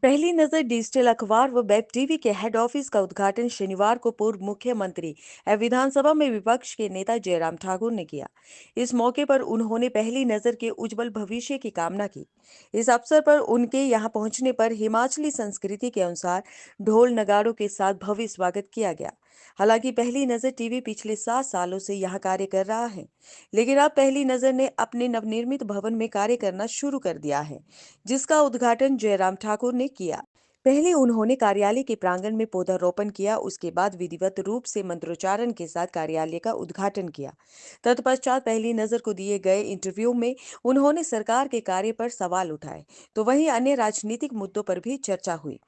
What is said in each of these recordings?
पहली नजर डिजिटल अखबार व वेब टीवी के हेड ऑफिस का उद्घाटन शनिवार को पूर्व मुख्यमंत्री एवं विधानसभा में विपक्ष के नेता जयराम ठाकुर ने किया। इस मौके पर उन्होंने पहली नजर के उज्जवल भविष्य की कामना की। इस अवसर पर उनके यहां पहुंचने पर हिमाचली संस्कृति के अनुसार ढोल नगाड़ों के साथ भव्य स्वागत किया गया। हालांकि पहली नजर टीवी पिछले 7 सालों से यहाँ कार्य कर रहा है, लेकिन अब पहली नजर ने अपने नवनिर्मित भवन में कार्य करना शुरू कर दिया है, जिसका उद्घाटन जयराम ठाकुर ने किया। पहले उन्होंने कार्यालय के प्रांगण में पौधारोपण किया, उसके बाद विधिवत रूप से मंत्रोच्चारण के साथ कार्यालय का उद्घाटन किया। तत्पश्चात पहली नजर को दिए गए इंटरव्यू में उन्होंने सरकार के कार्य पर सवाल उठाए, तो वहीं अन्य राजनीतिक मुद्दों पर भी चर्चा हुई।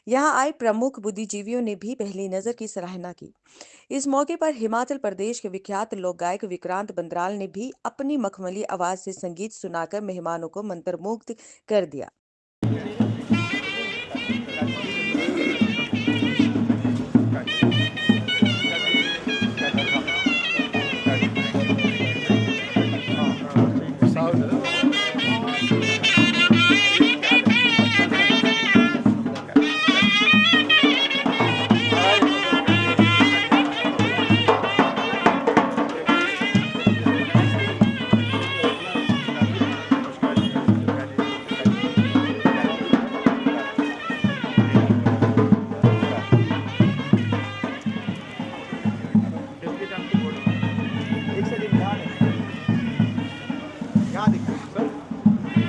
यहाँ आए प्रमुख बुद्धिजीवियों ने भी पहली नजर की सराहना की। इस मौके पर हिमाचल प्रदेश के विख्यात लोक गायक विक्रांत बंदराल ने भी अपनी मखमली आवाज से संगीत सुनाकर मेहमानों को मंत्रमुग्ध कर दिया।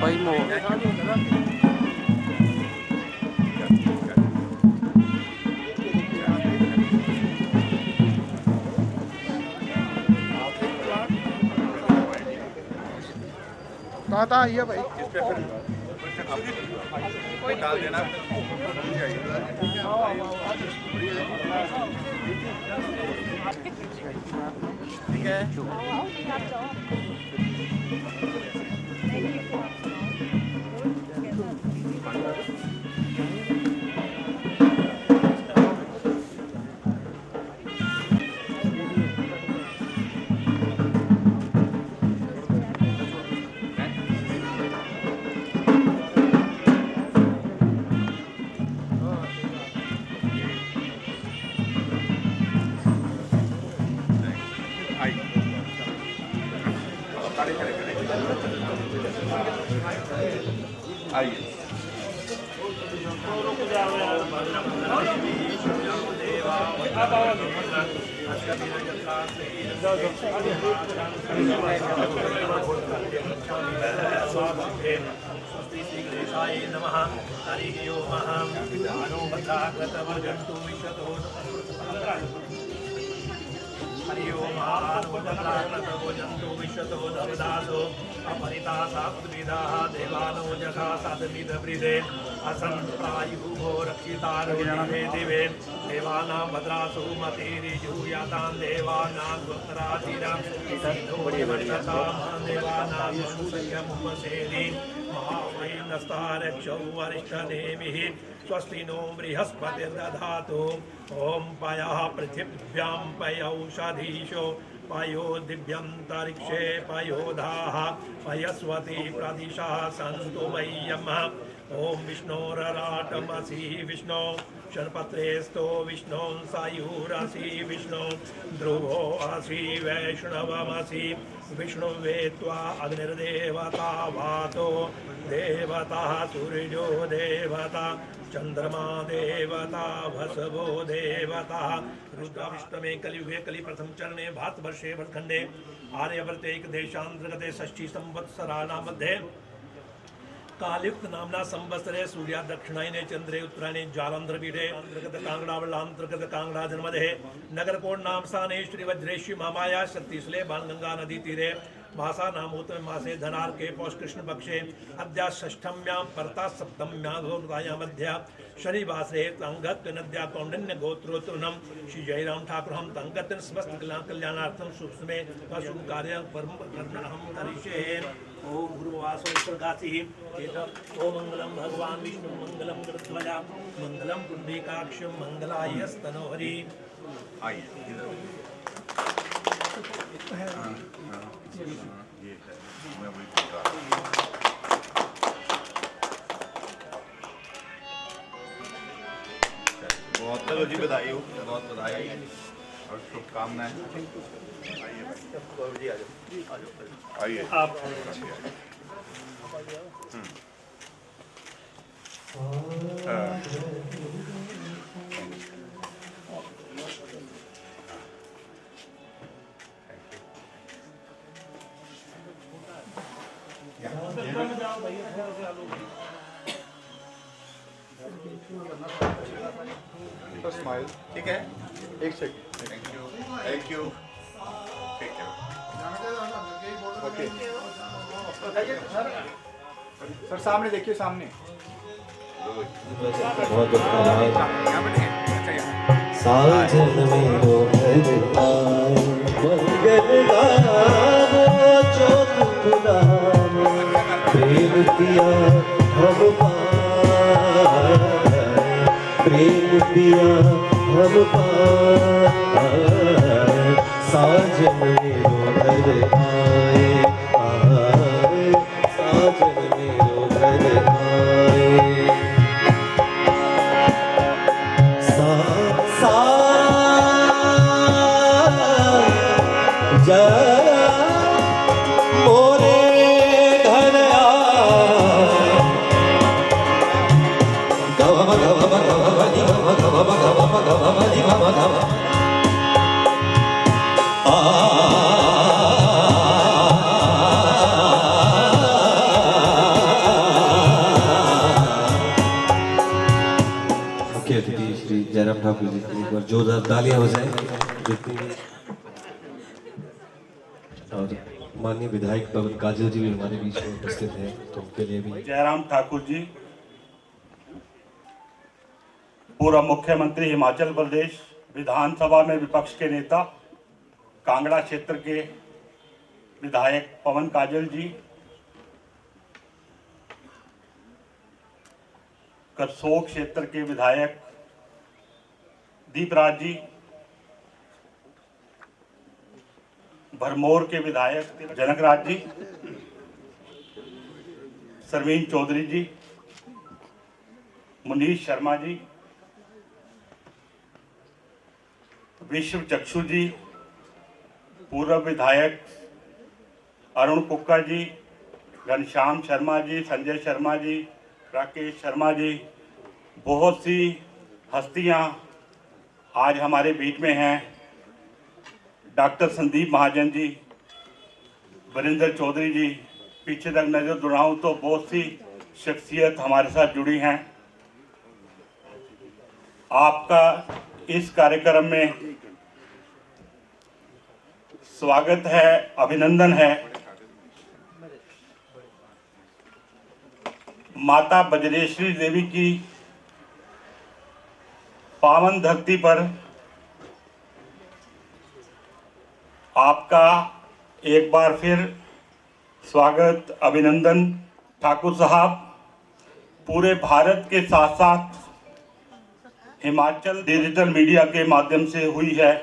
Way more. आता ये भाई डाल देना। ठीक है। आइए। नमः हरि ओम हरि ओम जंतु विश्वतो धवदासो अपरिता सात्विदाः देवानो जगा साधमिदवृदे असंप्रायुः रक्षितारोग्ये दिवे देवानां भद्रासु मतिरिजूयातां देवानां गोत्राधिरां देवानां सूर्यमुपसेदि महावैनस्तारक्षौ वरिष्ठनेमिः स्वस्ति नो बृहस्पतिर्दधातु ओम पयः पृथिव्यां पयौषधीशो पयो दिव्यन्तरिक्षे पयोधाः पयस्वती प्रदिशः सन्तु मह्यम् ओम विष्णोरराटमसि विष्णो शनपत्रेस्तो विष्णो सायूरसि विष्णो ध्रुवो असि वैष्णवमसि विष्णुवे त्वा अग्निर्देवता वातो देवता सूर्यो देवता चंद्रमा देवता भसवो देवता रुद्राष्टमे कलियुगे कलि प्रथम चरणे भारतवर्षे भरतखंडे आर्यवर्ते एक देशांतर्गते षष्ठी संवत्सराणां मध्ये कालयुक्त नामना संवत्सरे सूर्या दक्षिणायने चंद्रे उत्तरायणे जालंधरपीठे अंतर्गत कांगड़ावलांतर्गत कांगड़ा जनपदे नगरकोट नाम स्थाने श्री वज्रेश्वरी महामाया शक्तिशले बाणगंगा नदी तीरे मासा नामोत्तम मासे धनार के पौष कृष्ण पक्षे अद्या षष्ठम्यां परता सप्तम्यां मध्या शनिवासरे तंगत नद्या कौंडिन्य गोत्रोत्तरनम श्री जयराम ठाकुर हम तंगत समस्त कल्याणार्थम शुभ समय शुभ कार्य परम हम करिष्ये। ओम गुरुवासो ईश्वरगासी ओम मंगलम भगवान विष्णु मंगलम गरुड़ध्वजा मंगलम पुंडरीकाक्षम मंगलाय स्तनोहरि। आइए इधर ये है मैं वही बोल रहा बहुत चलो जी, बधाई हो, बहुत बधाई और शुभकामनाएं। आइए आप स्माइल। ठीक है, एक second. Thank you, thank you. ठीक है, ओके सर, सामने देखिए, सामने। साजन मेरो घर आए, मंगल गावो चौथ खुदावो, प्रेम पिया हम पाए, प्रेम पिया हम पाए, साजन मेरो घर आए, साजन मेरो घर आए। मोरे घर मुख्य अतिथि श्री जयराम ठाकुर जी की एक बार जोरदार तालियां हो जाए। और माननीय विधायक पवन काजल जी भी हमारे बीच में उपस्थित हैं, तो उनके लिए भी। जयराम ठाकुर जी, पूर्व मुख्यमंत्री हिमाचल प्रदेश, विधानसभा में विपक्ष के नेता, कांगड़ा क्षेत्र के विधायक पवन काजल जी, करसोग क्षेत्र के विधायक दीपराज जी, भरमौर के विधायक जनकराज जी, सरवीन चौधरी जी, मुनीश शर्मा जी, विश्व चक्षु जी, पूर्व विधायक अरुण कुक्का जी, घनश्याम शर्मा जी, संजय शर्मा जी, राकेश शर्मा जी, बहुत सी हस्तियां आज हमारे बीच में हैं। डॉक्टर संदीप महाजन जी, वरिंदर चौधरी जी, पीछे तक नजर दौड़ाऊं तो बहुत सी शख्सियत हमारे साथ जुड़ी हैं। आपका इस कार्यक्रम में स्वागत है, अभिनंदन है। माता बजरेश्वरी देवी की पावन धरती पर आपका एक बार फिर स्वागत, अभिनंदन। ठाकुर साहब, पूरे भारत के साथ साथ हिमाचल डिजिटल मीडिया के माध्यम से हुई है,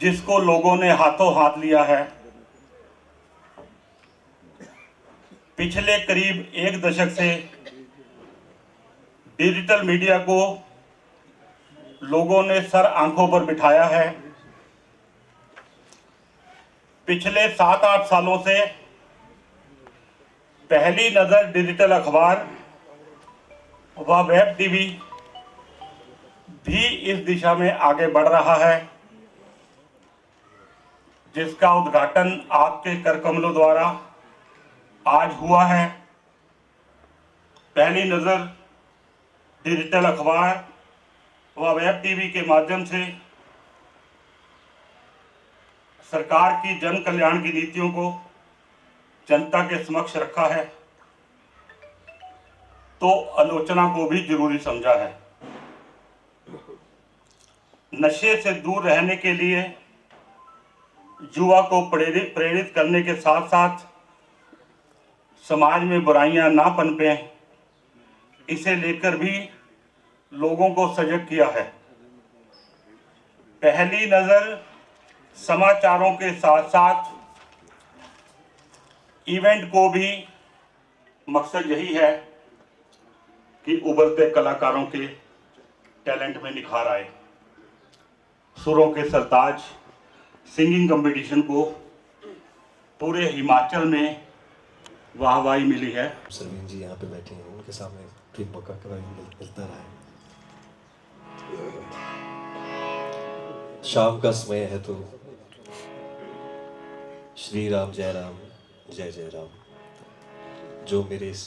जिसको लोगों ने हाथों हाथ लिया है। पिछले करीब एक दशक से डिजिटल मीडिया को लोगों ने सर आंखों पर बिठाया है। पिछले 7-8 सालों से पहली नजर डिजिटल अखबार व वेब टीवी भी इस दिशा में आगे बढ़ रहा है, जिसका उद्घाटन आपके कर कमलों द्वारा आज हुआ है। पहली नजर डिजिटल अखबार व वेब टीवी के माध्यम से सरकार की जन कल्याण की नीतियों को जनता के समक्ष रखा है, तो आलोचना को भी जरूरी समझा है। नशे से दूर रहने के लिए युवा को प्रेरित करने के साथ साथ समाज में बुराइयां ना पनपे, इसे लेकर भी लोगों को सजग किया है। पहली नजर समाचारों के साथ साथ इवेंट को भी मकसद यही है कि उभरते कलाकारों के टैलेंट में निखार आए। सुरों के सरताज सिंगिंग कंपटीशन को पूरे हिमाचल में वाहवाही मिली है। सरवीन जी यहाँ पे बैठे हैं, उनके सामने भी मौका कभी मिलता रहा है। शाम का समय है तो श्री राम जय राम, जो मेरे इस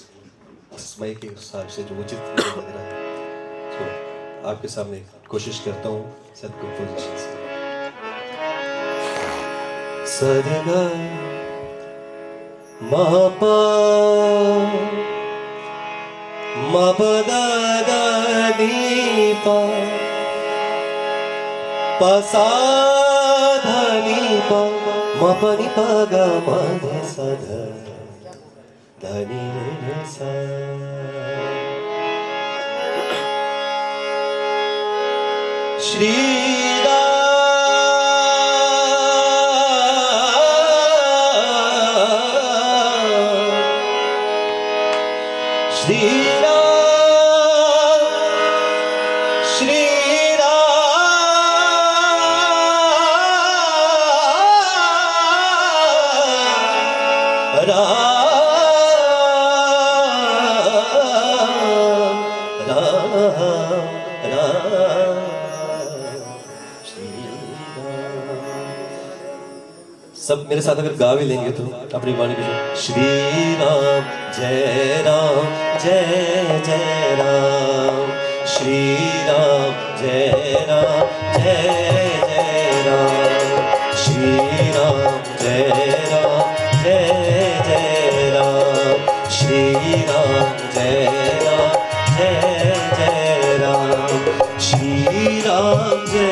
समय के हिसाब से जो उचित मुझे लग रहा है, तो आपके सामने कोशिश करता हूँ सब कंपोजिशन से। सदगा मापा मपदा नी पा पसा धनी पा मपनी पगा मधे सध धनी रे सा। श्री सब मेरे साथ अगर गा भी लेंगे तो अपनी वाणी पे श्री राम जय राम जय जय राम, श्री राम जय जय राम, श्री राम जय जय राम, श्री राम जय जय राम, श्री राम जय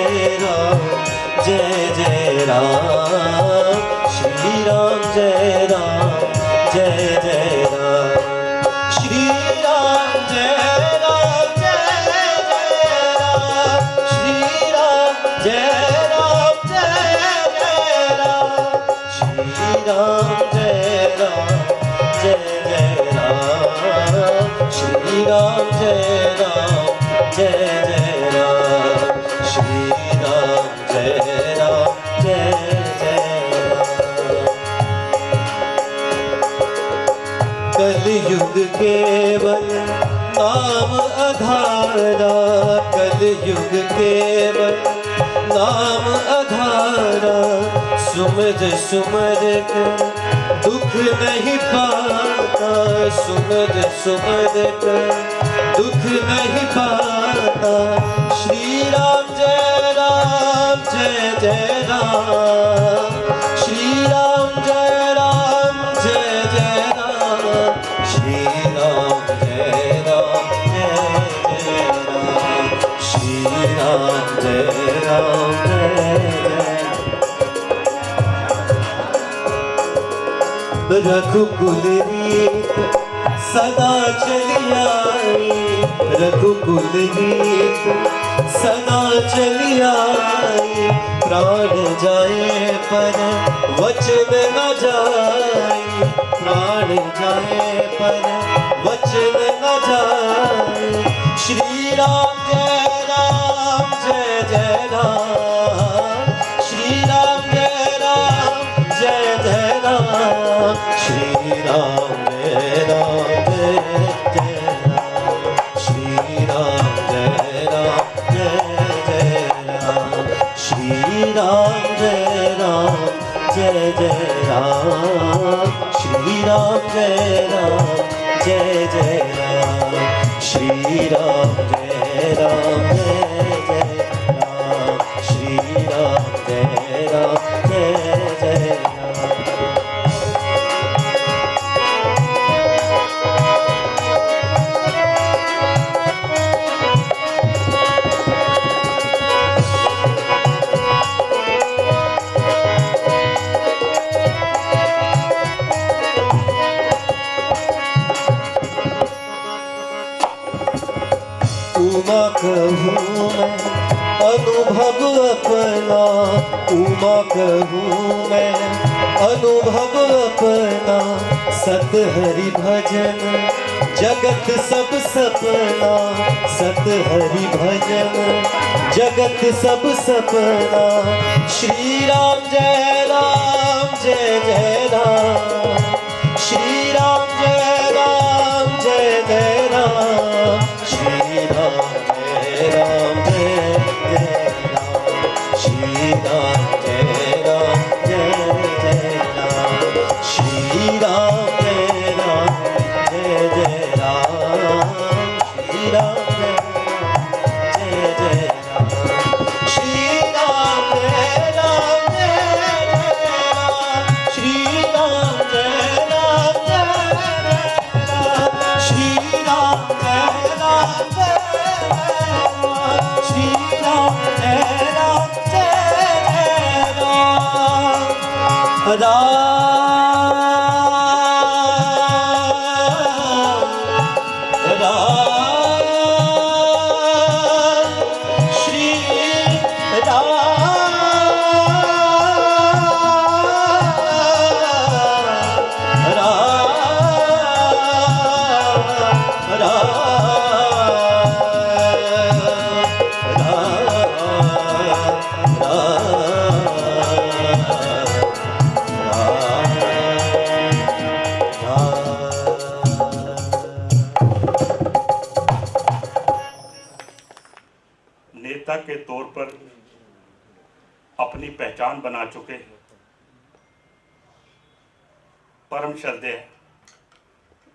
जय राम, श्री राम जय जय राम, श्री राम जय जय राम, श्री राम जय जय राम, श्री राम जय जय राम, श्री राम जय जय राम, श्री राम जय जय कलयुग केवल नाम आधारा, कलयुग केवल नाम आधारा, सुमर सुमर कर दुख नहीं पाता, सुमर सुमर कर दुख नहीं पाता, श्री राम जय जय राम, श्री राम जय जय राम, श्री राम जय जय राम, श्री राम जय रघुकुल रीत सदा चली आई, रघुकुल रीत सदा चली आई, प्राण जाए पर वचन न जाए, प्राण जाए पर वचन न जाए, श्री राम जय जय राम, श्री राम जय जय राम, श्री राम जय जय राम, श्री राम जय जय राम, श्री राम जय जय राम, श्री राम जय जय राम, श्री राम जय जय राम, श्री राम जय जय राम। उमा कहूँ मैं अनुभव अपना, उमा कहूँ मैं अनुभव अपना, सत हरि भजन जगत सब सपना सत हरि भजन, जगत सब सपना। श्री राम जय राम जय जय राम, श्री राम जय राम जय जय राम, श्री राम जय राम जय जय राम, श्री राम जय राम जय जय राम, श्री राम जय राम जय जय राम, श्री राम जय जय राम, श्री राम जय राम जय जय राम, श्री राम जय राम जय जय राम, श्री राम जय राम जय राम, श्री राम जय राम जय जय राम। नेता के तौर पर अपनी पहचान बना चुके परम श्रद्धेय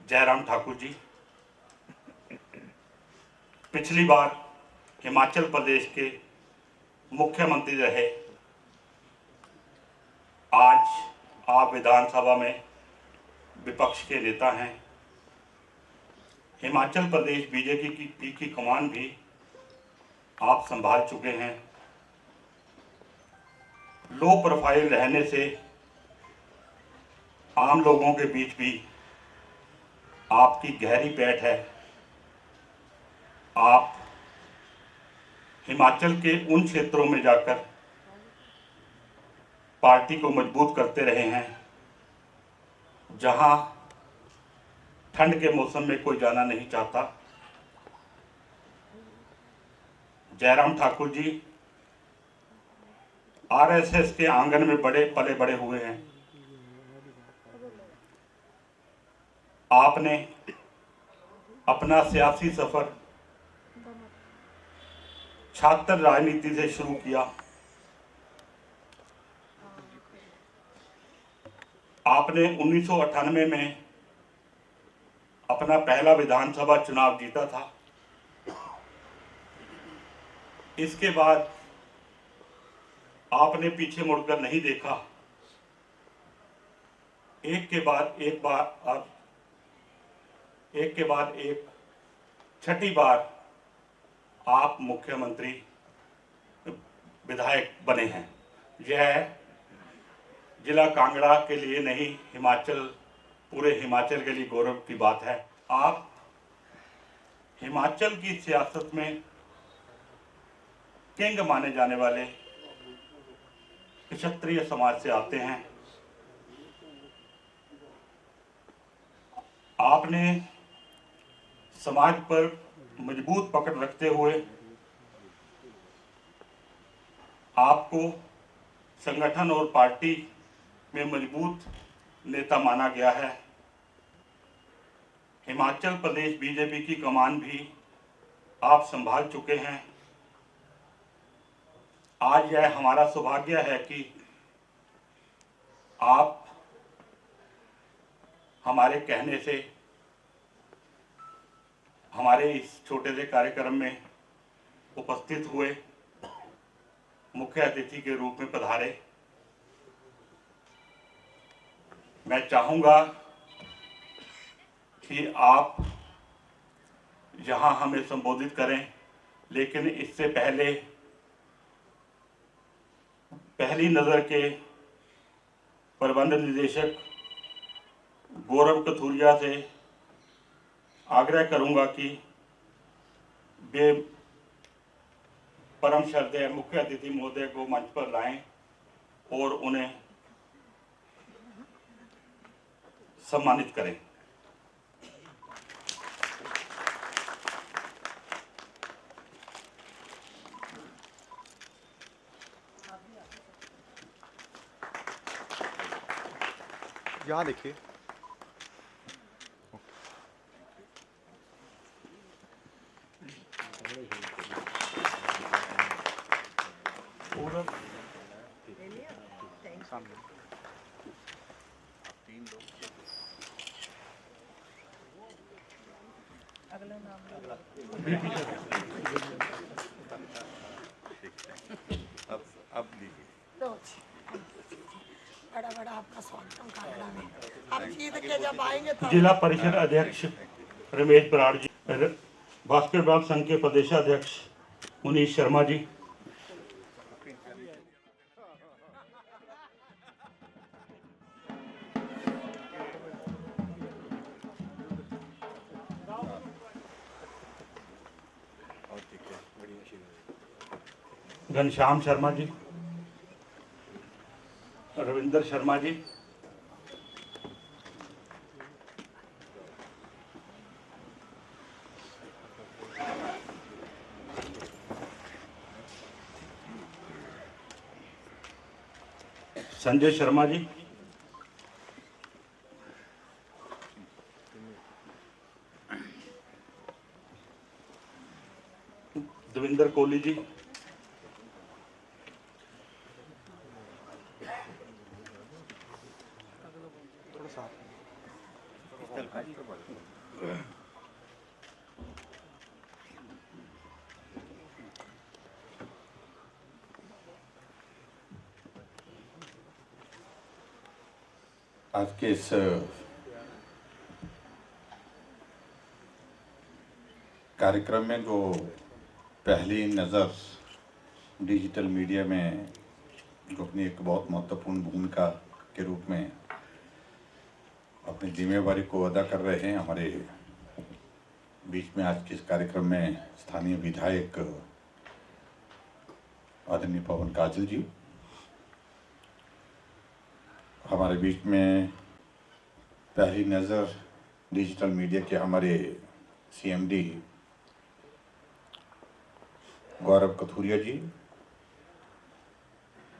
जयराम ठाकुर जी पिछली बार हिमाचल प्रदेश के मुख्यमंत्री रहे। आज आप विधानसभा में विपक्ष के नेता हैं। हिमाचल प्रदेश बीजेपी की कमान भी आप संभाल चुके हैं। लो प्रोफाइल रहने से आम लोगों के बीच भी आपकी गहरी पैठ है। आप हिमाचल के उन क्षेत्रों में जाकर पार्टी को मजबूत करते रहे हैं जहां ठंड के मौसम में कोई जाना नहीं चाहता। जयराम ठाकुर जी आरएसएस के आंगन में पले बड़े हुए हैं। आपने अपना सियासी सफर छात्र राजनीति से शुरू किया। आपने 1998 में अपना पहला विधानसभा चुनाव जीता था। इसके बाद आपने पीछे मुड़कर नहीं देखा। एक के बाद एक छठी बार आप मुख्यमंत्री विधायक बने हैं। यह जिला कांगड़ा के लिए नहीं, पूरे हिमाचल के लिए गौरव की बात है। आप हिमाचल की सियासत में किंग माने जाने वाले क्षत्रिय समाज से आते हैं। आपने समाज पर मजबूत पकड़ रखते हुए आपको संगठन और पार्टी में मजबूत नेता माना गया है। हिमाचल प्रदेश बीजेपी की कमान भी आप संभाल चुके हैं। आज यह हमारा सौभाग्य है कि आप हमारे कहने से हमारे इस छोटे से कार्यक्रम में उपस्थित हुए, मुख्य अतिथि के रूप में पधारे। मैं चाहूँगा कि आप यहाँ हमें संबोधित करें, लेकिन इससे पहली नज़र के प्रबंध निदेशक गौरव कथूरिया से आग्रह करूंगा कि वे परम श्रद्धेय मुख्य अतिथि महोदय को मंच पर लाएं और उन्हें सम्मानित करें। यहाँ देखिए। सामने। अब लीजिए। बड़ा बड़ा आपका स्वागत कांगड़ा में। आप जीत के जब आएंगे तो जिला परिषद अध्यक्ष रमेश बराड़ जी, बास्केटबॉल संघ के प्रदेशाध्यक्ष मुनीश शर्मा जी, घनश्याम शर्मा जी, रविंदर शर्मा जी, संजय शर्मा जी, देवेंद्र कोहली जी, आज के इस कार्यक्रम में जो पहली नज़र डिजिटल मीडिया में जो अपनी एक बहुत महत्वपूर्ण भूमिका के रूप में अपनी जिम्मेवारी को अदा कर रहे हैं, हमारे बीच में आज के इस कार्यक्रम में स्थानीय विधायक आदरणीय पवन काजल जी, हमारे बीच में पहली नज़र डिजिटल मीडिया के हमारे सीएमडी गौरव कथुरिया जी,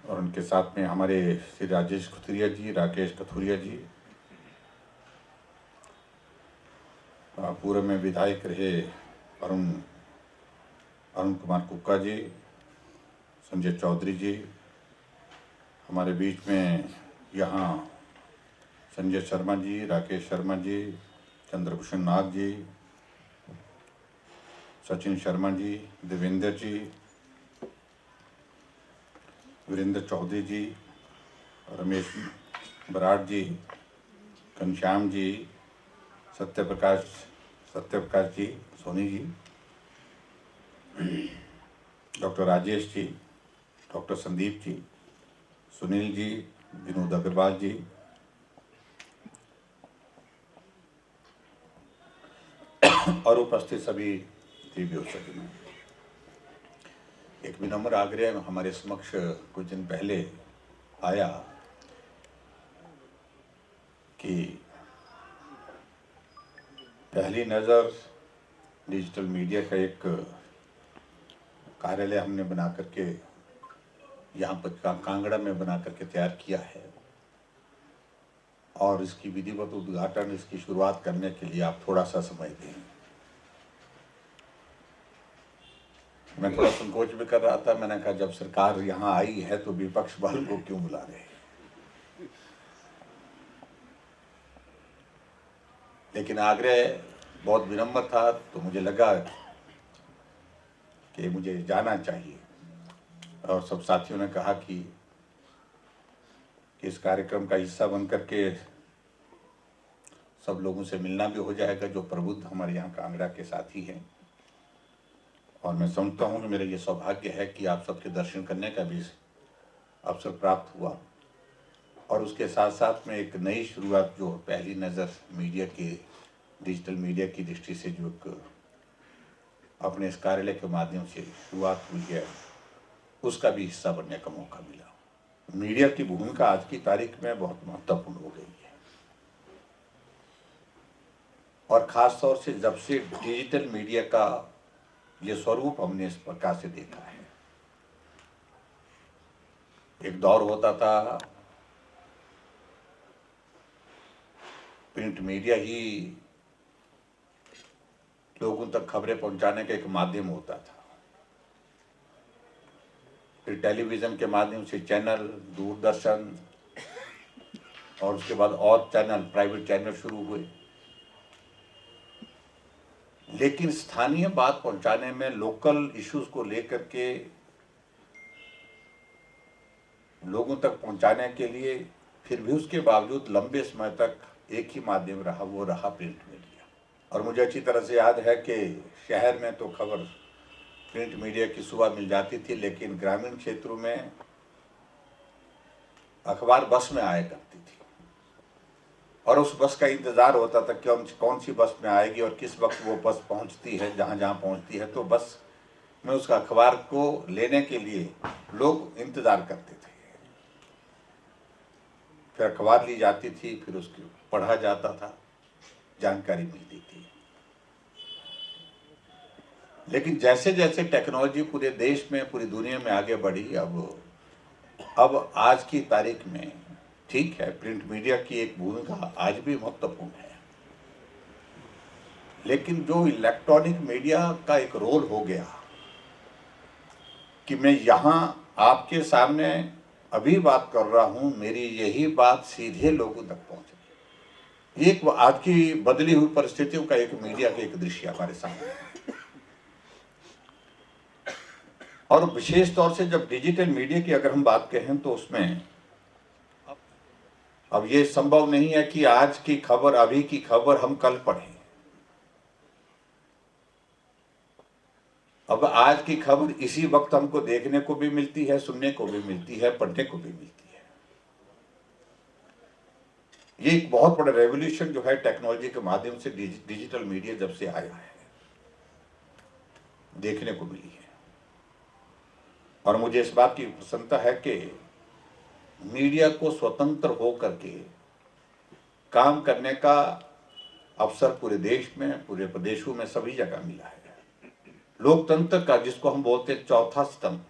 और उनके साथ में हमारे श्री राजेश कथुरिया जी, राकेश कथुरिया जी, पूर्व में विधायक रहे अरुण कुमार कुक्का जी, संजय चौधरी जी, हमारे बीच में यहाँ संजय शर्मा जी, राकेश शर्मा जी, चंद्रभूषण नाग जी, सचिन शर्मा जी, देवेंद्र जी, वीरेंद्र चौधरी जी, रमेश बराड़ जी, घनश्याम जी, सत्यप्रकाश जी, सोनी जी, डॉक्टर राजेश जी, डॉक्टर संदीप जी, सुनील जी, विनोद अग्रवाल जी, और उपस्थित सभी देवियों सभी में एक विनम्र आग्रह हमारे समक्ष कुछ दिन पहले आया कि पहली नज़र डिजिटल मीडिया का एक कार्यालय हमने बना करके यहाँ पर कांगड़ा में बना करके तैयार किया है, और इसकी विधिवत उद्घाटन, इसकी शुरुआत करने के लिए आप थोड़ा सा समय दें। मैं थोड़ा संकोच भी कर रहा था, मैंने कहा जब सरकार यहाँ आई है तो विपक्ष वालों को क्यों बुला रहे हैं, लेकिन आग्रह बहुत विनम्र था, तो मुझे लगा कि मुझे जाना चाहिए, और सब साथियों ने कहा कि इस कार्यक्रम का हिस्सा बन करके सब लोगों से मिलना भी हो जाएगा जो प्रबुद्ध हमारे यहाँ कांगड़ा के साथी हैं, और मैं समझता हूँ कि मेरा ये सौभाग्य है कि आप सबके दर्शन करने का भी अवसर प्राप्त हुआ, और उसके साथ साथ में एक नई शुरुआत जो पहली नज़र मीडिया की डिजिटल मीडिया की दृष्टि से जो अपने इस कार्यालय के माध्यम से शुरुआत हुई है, उसका भी हिस्सा बनने का मौका मिला। मीडिया की भूमिका आज की तारीख में बहुत महत्वपूर्ण हो गई है, और ख़ास तौर से जब से डिजिटल मीडिया का ये स्वरूप हमने इस प्रकार से देखा है। एक दौर होता था प्रिंट मीडिया ही लोगों तक खबरें पहुंचाने का एक माध्यम होता था। फिर टेलीविज़न के माध्यम से चैनल, दूरदर्शन और उसके बाद और चैनल, प्राइवेट चैनल शुरू हुए। लेकिन स्थानीय बात पहुंचाने में, लोकल इश्यूज को लेकर के लोगों तक पहुंचाने के लिए फिर भी उसके बावजूद लंबे समय तक एक ही माध्यम रहा, वो रहा प्रिंट मीडिया। और मुझे अच्छी तरह से याद है कि शहर में तो खबर प्रिंट मीडिया की सुबह मिल जाती थी, लेकिन ग्रामीण क्षेत्रों में अखबार बस में आया करती थी और उस बस का इंतज़ार होता था कि कौन सी बस में आएगी और किस वक्त वो बस पहुंचती है जहां जहां पहुंचती है। तो बस में उस अखबार को लेने के लिए लोग इंतज़ार करते थे। फिर अखबार ली जाती थी, फिर उसको पढ़ा जाता था, जानकारी मिलती थी। लेकिन जैसे जैसे टेक्नोलॉजी पूरे देश में, पूरी दुनिया में आगे बढ़ी, अब आज की तारीख में ठीक है, प्रिंट मीडिया की एक भूमिका आज भी महत्वपूर्ण है, लेकिन जो इलेक्ट्रॉनिक मीडिया का एक रोल हो गया कि मैं यहाँ आपके सामने अभी बात कर रहा हूँ, मेरी यही बात सीधे लोगों तक पहुँच रही, ये एक आज की बदली हुई परिस्थितियों का एक मीडिया का एक दृश्य हमारे सामने है। और विशेष तौर से जब डिजिटल मीडिया की अगर हम बात कहें तो उसमें अब ये संभव नहीं है कि आज की खबर, अभी की खबर हम कल पढ़ें। अब आज की खबर इसी वक्त हमको देखने को भी मिलती है, सुनने को भी मिलती है, पढ़ने को भी मिलती है। ये एक बहुत बड़ा रेवोल्यूशन जो है टेक्नोलॉजी के माध्यम से डिजिटल मीडिया जब से आया है, देखने को मिली है। और मुझे इस बात की प्रसन्नता है कि मीडिया को स्वतंत्र हो करके काम करने का अवसर पूरे देश में, पूरे प्रदेशों में, सभी जगह मिला है। लोकतंत्र का, जिसको हम बोलते हैं चौथा स्तंभ,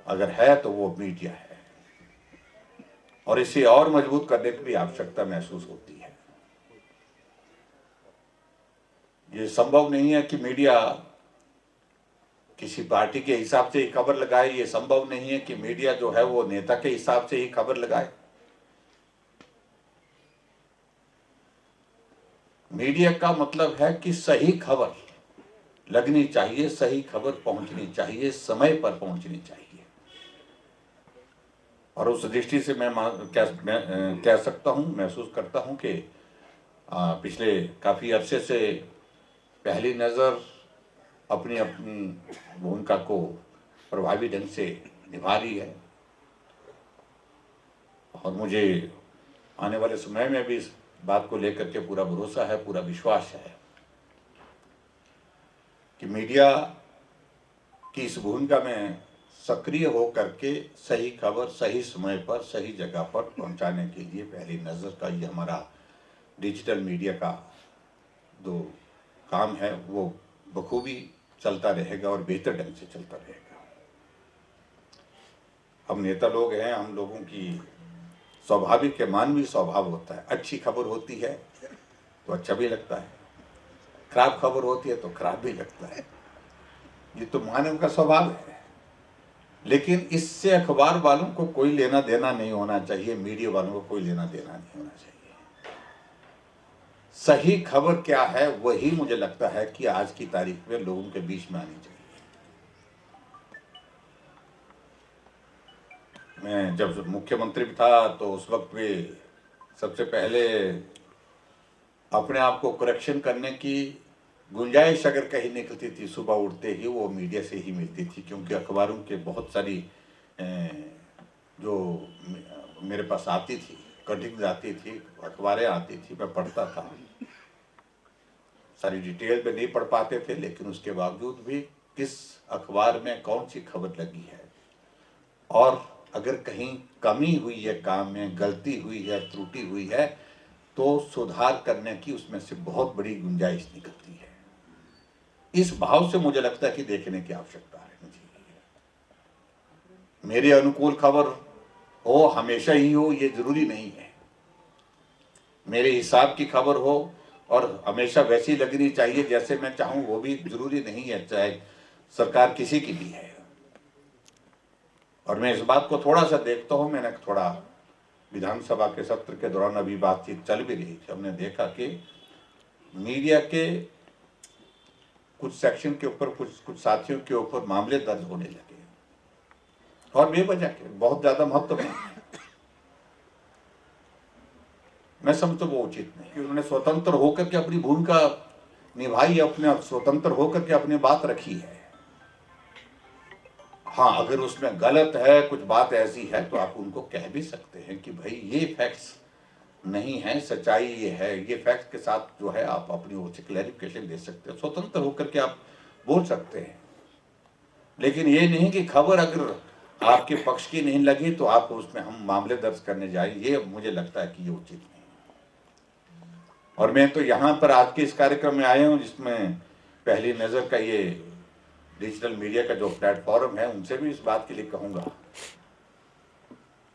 अगर है तो वो मीडिया है, और इसे और मजबूत करने की भी आवश्यकता महसूस होती है। ये संभव नहीं है कि मीडिया किसी पार्टी के हिसाब से ही खबर लगाए, ये संभव नहीं है कि मीडिया जो है वो नेता के हिसाब से ही खबर लगाए। मीडिया का मतलब है कि सही खबर लगनी चाहिए, सही खबर पहुंचनी चाहिए, समय पर पहुंचनी चाहिए। और उस दृष्टि से मैं कह सकता हूं, महसूस करता हूं कि पिछले काफी अरसे से पहली नजर अपनी अपनी भूमिका को प्रभावी ढंग से निभा रही है। और मुझे आने वाले समय में भी इस बात को लेकर के पूरा भरोसा है, पूरा विश्वास है कि मीडिया की इस भूमिका में सक्रिय हो करके सही खबर सही समय पर, सही जगह पर पहुंचाने के लिए पहली नज़र का ये हमारा डिजिटल मीडिया का जो काम है वो बखूबी चलता रहेगा और बेहतर ढंग से चलता रहेगा। हम नेता लोग हैं, हम लोगों की स्वाभाविक के मानवीय स्वभाव होता है, अच्छी खबर होती है तो अच्छा भी लगता है, खराब खबर होती है तो खराब भी लगता है, ये तो मानव का स्वभाव है। लेकिन इससे अखबार वालों को कोई लेना देना नहीं होना चाहिए, मीडिया वालों को कोई लेना देना नहीं होना चाहिए। सही खबर क्या है वही मुझे लगता है कि आज की तारीख में लोगों के बीच में आनी चाहिए। मैं जब मुख्यमंत्री था तो उस वक्त भी सबसे पहले अपने आप को करेक्शन करने की गुंजाइश अगर कहीं निकलती थी सुबह उठते ही, वो मीडिया से ही मिलती थी, क्योंकि अखबारों के बहुत सारी जो मेरे पास आती थी, कटिंग्स आती थी, अखबारें आती थी, मैं पढ़ता था। सारी डिटेल में नहीं पढ़ पाते थे, लेकिन उसके बावजूद भी किस अखबार में कौन सी खबर लगी है, और अगर कहीं कमी हुई है, काम में गलती हुई है, त्रुटि हुई है, तो सुधार करने की उसमें से बहुत बड़ी गुंजाइश निकलती है। इस भाव से मुझे लगता है कि देखने की आवश्यकता रहनी चाहिए। मेरे अनुकूल खबर हो, हमेशा ही हो, ये जरूरी नहीं है। मेरे हिसाब की खबर हो और हमेशा वैसी लगनी चाहिए जैसे मैं चाहूं, वो भी जरूरी नहीं है, चाहे सरकार किसी की भी है। और मैं इस बात को थोड़ा सा देखता हूं। मैंने थोड़ा विधानसभा के सत्र के दौरान अभी बातचीत चल भी रही थी, हमने देखा कि मीडिया के कुछ सेक्शन के ऊपर, कुछ साथियों के ऊपर मामले दर्ज होने लगे और बेवजह के, बहुत ज्यादा महत्वपूर्ण है। मैं समझता वो उचित नहीं कि उन्होंने स्वतंत्र होकर के अपनी भूमिका निभाई, अपने स्वतंत्र होकर के अपनी बात रखी है। हाँ, अगर उसमें गलत है, कुछ बात ऐसी है, तो आप उनको कह भी सकते हैं कि भाई ये फैक्ट्स नहीं है, सच्चाई ये है, ये फैक्ट्स के साथ जो है आप अपनी ओर से क्लैरिफिकेशन दे सकते हैं, स्वतंत्र होकर के आप बोल सकते हैं। लेकिन ये नहीं कि खबर अगर आपके पक्ष की नहीं लगी तो आप उसमें हम मामले दर्ज करने जाए, ये मुझे लगता है कि ये उचित नहीं। और मैं तो यहाँ पर आज के इस कार्यक्रम में आया हूँ जिसमें पहली नज़र का ये डिजिटल मीडिया का जो प्लेटफॉर्म है, उनसे भी इस बात के लिए कहूँगा,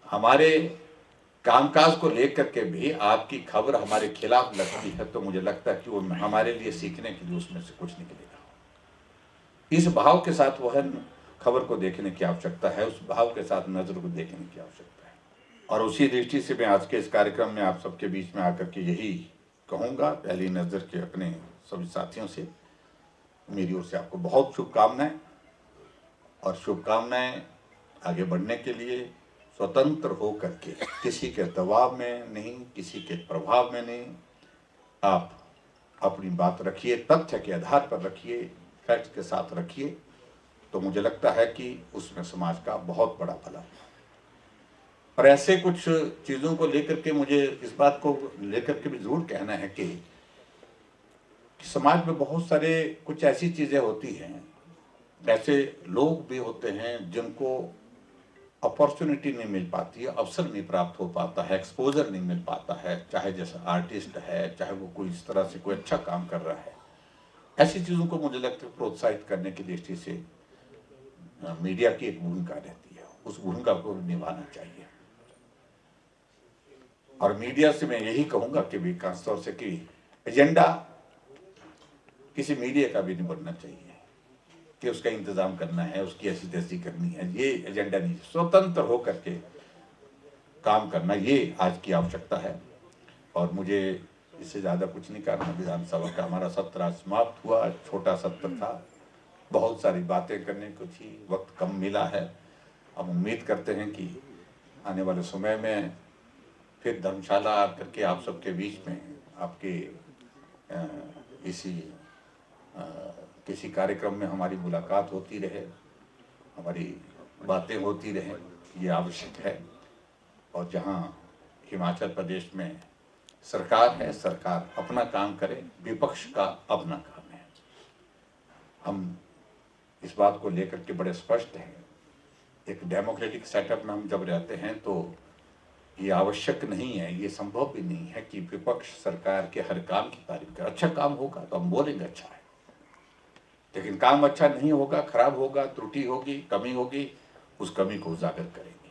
हमारे कामकाज को लेकर के भी आपकी खबर हमारे खिलाफ लगती है तो मुझे लगता है कि वो हमारे लिए सीखने के लिए उसमें से कुछ निकलेगा। इस भाव के साथ वह खबर को देखने की आवश्यकता है, उस भाव के साथ नज़र को देखने की आवश्यकता है। और उसी दृष्टि से मैं आज के इस कार्यक्रम में आप सबके बीच में आकर के यही कहूँगा, पहली नज़र के अपने सभी साथियों से मेरी ओर से आपको बहुत शुभकामनाएं, और शुभकामनाएं आगे बढ़ने के लिए स्वतंत्र हो करके, किसी के दबाव में नहीं, किसी के प्रभाव में नहीं, आप अपनी बात रखिए, तथ्य के आधार पर रखिए, फैक्ट के साथ रखिए, तो मुझे लगता है कि उसमें समाज का बहुत बड़ा भला है। और ऐसे कुछ चीज़ों को लेकर के मुझे इस बात को लेकर के भी जरूर कहना है कि समाज में बहुत सारे कुछ ऐसी चीज़ें होती हैं, ऐसे लोग भी होते हैं जिनको अपॉर्चुनिटी नहीं मिल पाती है, अवसर नहीं प्राप्त हो पाता है, एक्सपोजर नहीं मिल पाता है, चाहे जैसा आर्टिस्ट है, चाहे वो कोई इस तरह से कोई अच्छा काम कर रहा है। ऐसी चीज़ों को मुझे लगता है प्रोत्साहित करने की दृष्टि से मीडिया की एक भूमिका रहती है, उस भूमिका को निभाना चाहिए। और मीडिया से मैं यही कहूँगा कि भी खासतौर से कि एजेंडा किसी मीडिया का भी नहीं बनना चाहिए कि उसका इंतजाम करना है, उसकी ऐसी तैसी करनी है, ये एजेंडा नहीं। स्वतंत्र होकर के काम करना, ये आज की आवश्यकता है। और मुझे इससे ज़्यादा कुछ नहीं करना। विधानसभा का हमारा सत्र आज समाप्त हुआ, छोटा सत्र था, बहुत सारी बातें करने को थी, वक्त कम मिला है। हम उम्मीद करते हैं कि आने वाले समय में फिर धर्मशाला आकर के आप सबके बीच में आपके किसी कार्यक्रम में हमारी मुलाकात होती रहे, हमारी बातें होती रहे, ये आवश्यक है। और जहाँ हिमाचल प्रदेश में सरकार है, सरकार अपना काम करे, विपक्ष का अपना काम है। हम इस बात को लेकर के बड़े स्पष्ट हैं। एक डेमोक्रेटिक सेटअप में हम जब रहते हैं तो ये आवश्यक नहीं है, ये संभव भी नहीं है कि विपक्ष सरकार के हर काम की तारीफ करे। अच्छा काम होगा तो हम बोलेंगे अच्छा है, लेकिन काम अच्छा नहीं होगा, खराब होगा, त्रुटि होगी, कमी होगी, उस कमी को उजागर करेंगे।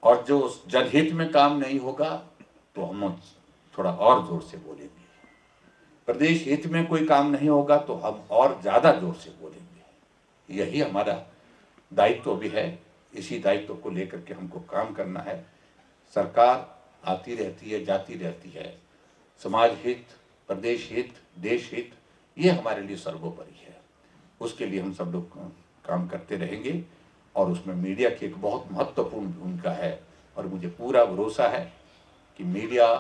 और जो जनहित में काम नहीं होगा तो हम थोड़ा और जोर से बोलेंगे। प्रदेश हित में कोई काम नहीं होगा तो हम और ज्यादा जोर से बोलेंगे। यही हमारा दायित्व भी है, इसी दायित्व को लेकर के हमको काम करना है। सरकार आती रहती है, जाती रहती है, समाज हित, प्रदेश हित, देश हित, ये हमारे लिए सर्वोपरि है। उसके लिए हम सब लोग काम करते रहेंगे और उसमें मीडिया की एक बहुत महत्वपूर्ण भूमिका है। और मुझे पूरा भरोसा है कि मीडिया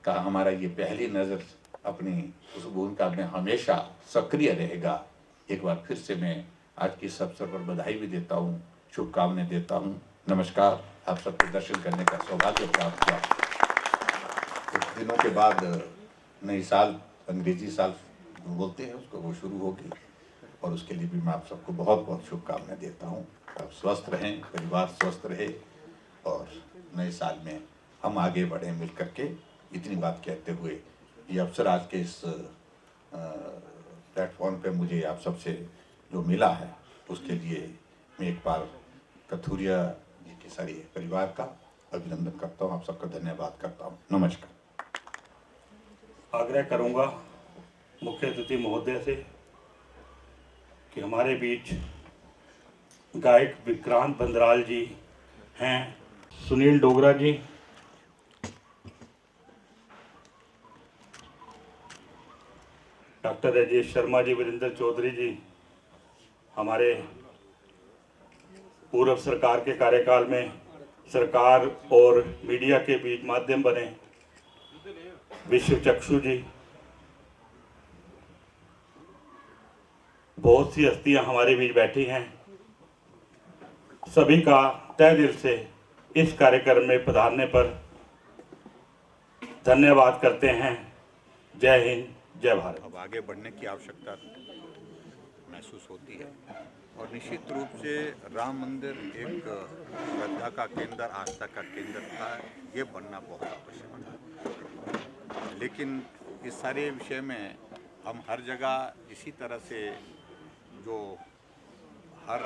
का हमारा ये पहली नज़र अपनी उस भूमिका में हमेशा सक्रिय रहेगा। एक बार फिर से मैं आज की इस अवसर पर बधाई भी देता हूँ, शुभकामनाएं देता हूँ। नमस्कार। आप सबके दर्शन करने का सौभाग्य प्राप्त हुआ। कुछ दिनों के बाद नई साल, अंग्रेजी साल बोलते हैं उसको, वो शुरू होगी और उसके लिए भी मैं आप सबको बहुत बहुत शुभकामनाएं देता हूँ। आप स्वस्थ रहें, परिवार स्वस्थ रहे और नए साल में हम आगे बढ़ें मिल करके। इतनी बात कहते हुए ये अवसर आज के इस प्लेटफॉर्म पे मुझे आप सबसे जो मिला है उसके लिए मैं एक बार कथूरिया जी के सारे परिवार का अभिनंदन करता हूँ, आप सबका धन्यवाद करता हूँ। नमस्कार। आग्रह करूंगा मुख्य अतिथि महोदय से कि हमारे बीच गायक विक्रांत बंदराल जी हैं, सुनील डोगरा जी, डॉक्टर राजेश शर्मा जी, वीरेंद्र चौधरी जी, हमारे पूर्व सरकार के कार्यकाल में सरकार और मीडिया के बीच माध्यम बने विश्व चक्षु जी, बहुत सी हस्तियां हमारे बीच बैठी हैं। सभी का तहे दिल से इस कार्यक्रम में पधारने पर धन्यवाद करते हैं। जय हिंद, जय भारत। अब आगे बढ़ने की आवश्यकता महसूस होती है और निश्चित रूप से राम मंदिर एक श्रद्धा का केंद्र, आस्था का केंद्र था, ये बनना बहुत आवश्यक था। लेकिन इस सारे विषय में हम हर जगह इसी तरह से जो हर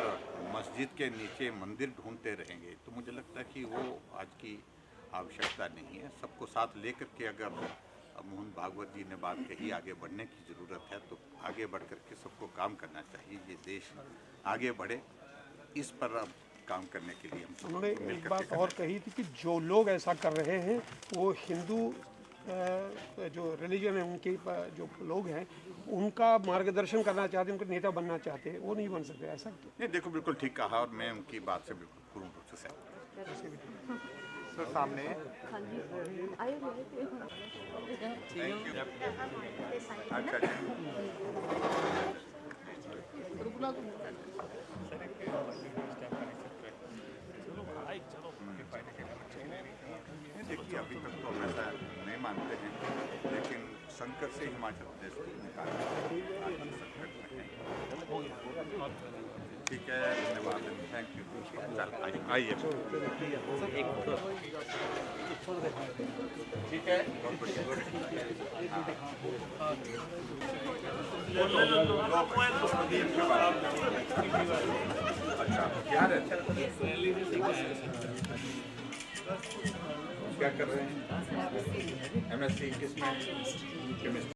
मस्जिद के नीचे मंदिर ढूंढते रहेंगे तो मुझे लगता है कि वो आज की आवश्यकता नहीं है। सबको साथ लेकर के अगर मोहन भागवत जी ने बात कही आगे बढ़ने की ज़रूरत है तो आगे बढ़ कर के सबको काम करना चाहिए। ये देश आगे बढ़े, इस पर अब काम करने के लिए हम उन्होंने एक बात और कही थी कि जो लोग ऐसा कर रहे हैं वो हिंदू जो रिलीजन है उनके जो लोग हैं उनका मार्गदर्शन करना चाहते हैं, उनके नेता बनना चाहते हैं, वो नहीं बन सकते। ऐसा नहीं, देखो बिल्कुल ठीक कहा और मैं उनकी बात से बिल्कुल पूर्ण रूप से सहमत हूं। सर सामने अच्छा देखिए, अभी तक तो हम ऐसा नहीं मानते हैं, लेकिन संकट से हिमाचल प्रदेश को निकालना ठीक है। धन्यवाद, थैंक यू। आइए ठीक है, बहुत अच्छा क्या क्या कर रहे हैं? MSc किसमें? केमिस्ट्री।